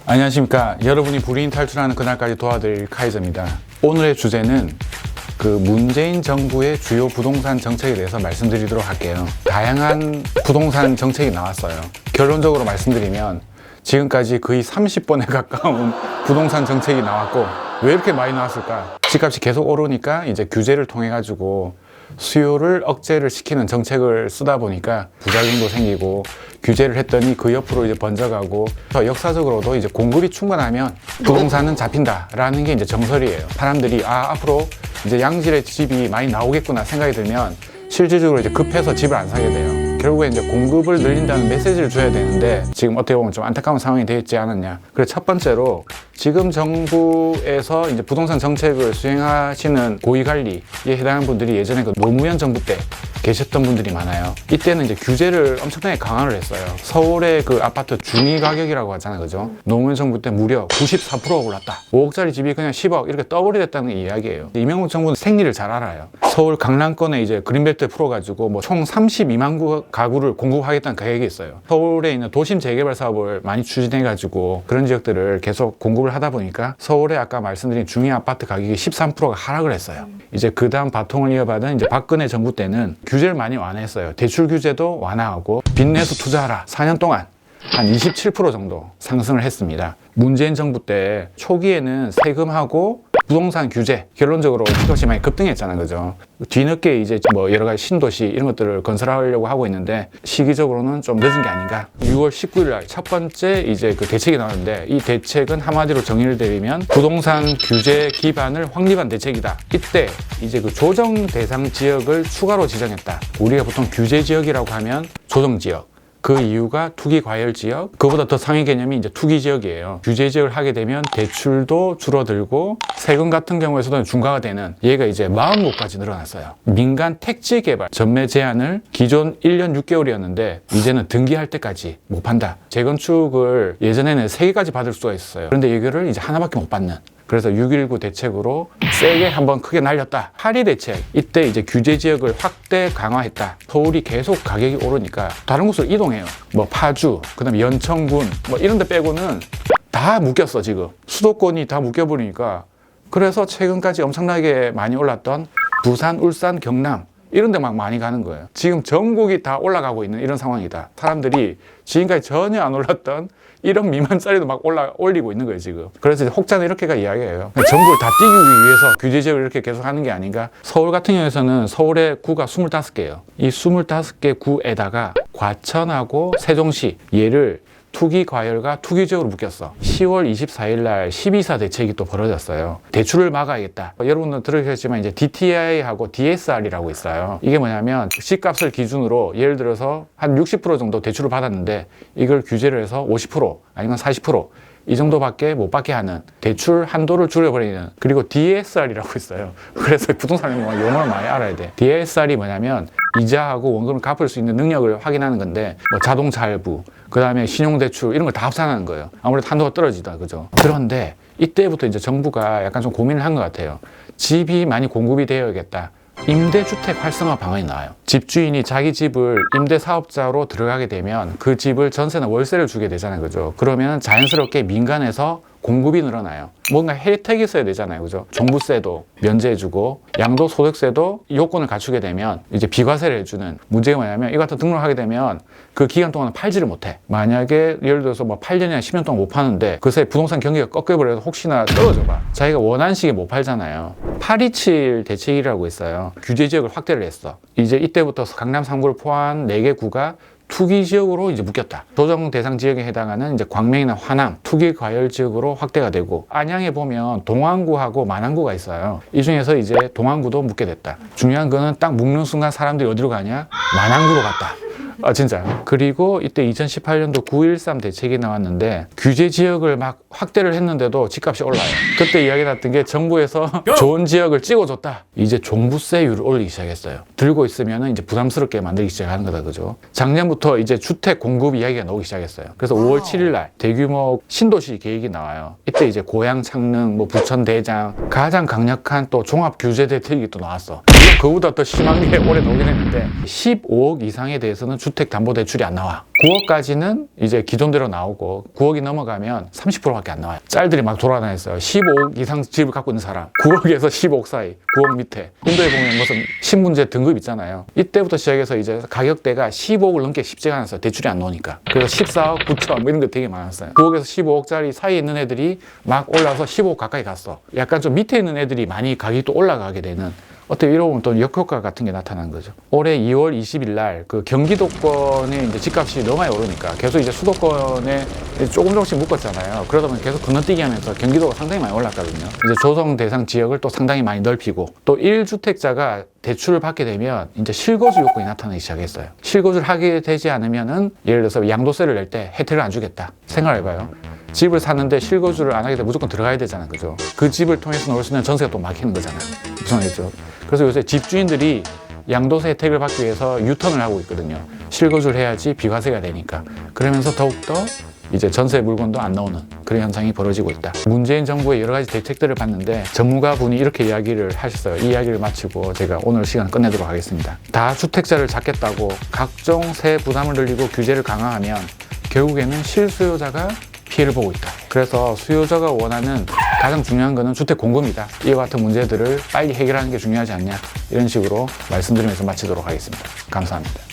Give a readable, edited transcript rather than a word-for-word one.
안녕하십니까. 여러분이 불이인 탈출하는 그날까지 도와드릴 카이저입니다. 오늘의 주제는 그 문재인 정부의 주요 부동산 정책에 대해서 말씀드리도록 할게요. 다양한 부동산 정책이 나왔어요. 결론적으로 말씀드리면 지금까지 거의 30번에 가까운 부동산 정책이 나왔고, 왜 이렇게 많이 나왔을까? 집값이 계속 오르니까 이제 규제를 통해 가지고 수요를 억제를 시키는 정책을 쓰다 보니까 부작용도 생기고, 규제를 했더니 그 옆으로 이제 번져가고, 역사적으로도 이제 공급이 충분하면 부동산은 잡힌다라는 게 이제 정설이에요. 사람들이 앞으로 이제 양질의 집이 많이 나오겠구나 생각이 들면 실질적으로 이제 급해서 집을 안 사게 돼요. 결국에 이제 공급을 늘린다는 메시지를 줘야 되는데 지금 어떻게 보면 좀 안타까운 상황이 되지 않았냐. 그래서 첫 번째로 지금 정부에서 이제 부동산 정책을 수행하시는 고위관리에 해당하는 분들이 예전에 그 노무현 정부 때 계셨던 분들이 많아요. 이때는 이제 규제를 엄청나게 강화를 했어요. 서울의 그 아파트 중위 가격이라고 하잖아요, 그죠? 노무현 정부 때 무려 94%가 올랐다. 5억짜리 집이 그냥 10억 이렇게 더블이 됐다는 이야기예요. 이명박 정부는 생리를 잘 알아요. 서울 강남권에 이제 그린벨트 풀어가지고 뭐 총 32만 가구를 공급하겠다는 계획이 있어요. 서울에 있는 도심 재개발 사업을 많이 추진해가지고 그런 지역들을 계속 공급을 하다 보니까 서울에 아까 말씀드린 중위 아파트 가격이 13%가 하락을 했어요. 이제 그 다음 바통을 이어받은 이제 박근혜 정부 때는 규제를 많이 완화했어요. 대출 규제도 완화하고 빚내서 투자하라. 4년 동안 한 27% 정도 상승을 했습니다. 문재인 정부 때 초기에는 세금하고 부동산 규제, 결론적으로 집값이 많이 급등했잖아요, 그죠? 뒤늦게 이제 뭐 여러 가지 신도시 이런 것들을 건설하려고 하고 있는데 시기적으로는 좀 늦은 게 아닌가. 6월 19일 날 첫 번째 이제 그 대책이 나왔는데, 이 대책은 한마디로 정의를 내리면 부동산 규제 기반을 확립한 대책이다. 이때 이제 그 조정 대상 지역을 추가로 지정했다. 우리가 보통 규제 지역이라고 하면 조정 지역, 그 이유가 투기 과열 지역, 그보다 더 상위 개념이 이제 투기 지역이에요. 규제 지역을 하게 되면 대출도 줄어들고 세금 같은 경우에서도 중과가 되는, 얘가 이제 40곳까지 늘어났어요. 민간 택지 개발 전매 제한을 기존 1년 6개월이었는데 이제는 등기할 때까지 못 판다. 재건축을 예전에는 3개까지 받을 수가 있었어요. 그런데 이거를 이제 하나밖에 못 받는. 그래서 6.19 대책으로 세게 한번 크게 날렸다. 8.2 대책, 이때 이제 규제 지역을 확대 강화했다. 서울이 계속 가격이 오르니까 다른 곳으로 이동해요. 뭐 파주, 그 다음에 연천군, 뭐 이런 데 빼고는 다 묶였어, 지금. 수도권이 다 묶여버리니까. 그래서 최근까지 엄청나게 많이 올랐던 부산, 울산, 경남, 이런 데 막 많이 가는 거예요. 지금 전국이 다 올라가고 있는 이런 상황이다. 사람들이 지금까지 전혀 안 올랐던 1억 미만짜리도 막 올리고 있는 거예요, 지금. 그래서 이제 혹자는 이렇게가 이야기해요. 전국을 다 뛰기 위해서 규제지역을 이렇게 계속 하는 게 아닌가. 서울 같은 경우에는 서울의 구가 25개예요. 이 25개 구에다가 과천하고 세종시, 얘를 투기 과열과 투기 지역으로 묶였어. 10월 24일 날 12사 대책이 또 벌어졌어요. 대출을 막아야겠다. 여러분들 들으셨지만 이제 DTI하고 DSR이라고 있어요. 이게 뭐냐면 집값을 기준으로 예를 들어서 한 60% 정도 대출을 받았는데 이걸 규제를 해서 50% 아니면 40% 이 정도밖에 못 받게 하는, 대출 한도를 줄여버리는. 그리고 DSR이라고 있어요. 그래서 부동산 용어를 많이 알아야 돼. DSR이 뭐냐면 이자하고 원금을 갚을 수 있는 능력을 확인하는 건데, 뭐 자동차 할부, 그 다음에 신용대출 이런 걸 다 합산하는 거예요. 아무래도 한도가 떨어지다, 그죠? 그런데 이때부터 이제 정부가 약간 좀 고민을 한 것 같아요. 집이 많이 공급이 되어야겠다. 임대주택 활성화 방안이 나와요. 집주인이 자기 집을 임대사업자로 들어가게 되면 그 집을 전세나 월세를 주게 되잖아요, 그죠? 그러면 자연스럽게 민간에서 공급이 늘어나요. 뭔가 혜택이 있어야 되잖아요, 그죠? 종부세도 면제해주고 양도소득세도 요건을 갖추게 되면 이제 비과세를 해주는. 문제가 뭐냐면 이거 같은 등록하게 되면 그 기간 동안은 팔지를 못해. 만약에 예를 들어서 뭐 8년이나 10년 동안 못 파는데 그 사이 부동산 경기가 꺾여버려서 혹시나 떨어져 봐. 자기가 원하는 시기에 못 팔잖아요. 827 대책이라고 있어요. 규제 지역을 확대를 했어. 이제 이때부터 강남 3구를 포함한 4개 구가 투기 지역으로 이제 묶였다. 조정 대상 지역에 해당하는 이제 광명이나 화남, 투기 과열 지역으로 확대가 되고, 안양에 보면 동안구하고 만안구가 있어요. 이 중에서 이제 동안구도 묶게 됐다. 중요한 거는 딱 묶는 순간 사람들이 어디로 가냐? 만안구로 갔다. 진짜. 그리고 이때 2018년도 9.13 대책이 나왔는데 규제 지역을 막 확대를 했는데도 집값이 올라요. 그때 이야기 났던 게 정부에서 좋은 지역을 찍어줬다. 이제 종부세율을 올리기 시작했어요. 들고 있으면 이제 부담스럽게 만들기 시작하는 거다, 그죠? 작년부터 이제 주택 공급 이야기가 나오기 시작했어요. 그래서 5월 7일 날 대규모 신도시 계획이 나와요. 이때 이제 고양, 창릉, 뭐 부천, 대장, 가장 강력한 또 종합 규제 대책이 또 나왔어. 그거보다 더 심한 게 올해 나오긴 했는데 15억 이상에 대해서는 주택담보대출이 안 나와. 9억까지는 이제 기존대로 나오고 9억이 넘어가면 30%밖에 안 나와요. 짤들이 막 돌아다녔어요. 15억 이상 집을 갖고 있는 사람, 9억에서 15억 사이, 9억 밑에. 인도에 보면 무슨 신분제 등급 있잖아요. 이때부터 시작해서 이제 가격대가 15억을 넘게 쉽지가 않았어요. 대출이 안 나오니까. 그래서 14억 9천 뭐 이런 거 되게 많았어요. 9억에서 15억짜리 사이에 있는 애들이 막 올라서 15억 가까이 갔어. 약간 좀 밑에 있는 애들이 많이 가격이 또 올라가게 되는, 어떻게 이러면 또 역효과 같은 게 나타난 거죠. 올해 2월 20일 날 그 경기도권의 이제 집값이 너무 많이 오르니까 계속 이제 수도권에 조금씩 묶었잖아요. 그러다 보니 계속 건너뛰기 하면서 경기도가 상당히 많이 올랐거든요. 이제 조성 대상 지역을 또 상당히 많이 넓히고, 또 1주택자가 대출을 받게 되면 이제 실거주 요건이 나타나기 시작했어요. 실거주를 하게 되지 않으면은 예를 들어서 양도세를 낼 때 혜택을 안 주겠다. 생각해봐요. 집을 사는데 실거주를 안 하게 되면 무조건 들어가야 되잖아, 그죠? 그 집을 통해서 넣을 수 있는 전세가 또 막히는 거잖아요. 이상하겠죠? 그래서 요새 집주인들이 양도세 혜택을 받기 위해서 유턴을 하고 있거든요. 실거주를 해야지 비과세가 되니까. 그러면서 더욱더 이제 전세 물건도 안 나오는 그런 현상이 벌어지고 있다. 문재인 정부의 여러 가지 대책들을 봤는데 전문가분이 이렇게 이야기를 하셨어요. 이 이야기를 마치고 제가 오늘 시간 끝내도록 하겠습니다. 다주택자를 잡겠다고 각종 세 부담을 늘리고 규제를 강화하면 결국에는 실수요자가 피해를 보고 있다. 그래서 수요자가 원하는 가장 중요한 것은 주택 공급이다. 이와 같은 문제들을 빨리 해결하는 게 중요하지 않냐, 이런 식으로 말씀드리면서 마치도록 하겠습니다. 감사합니다.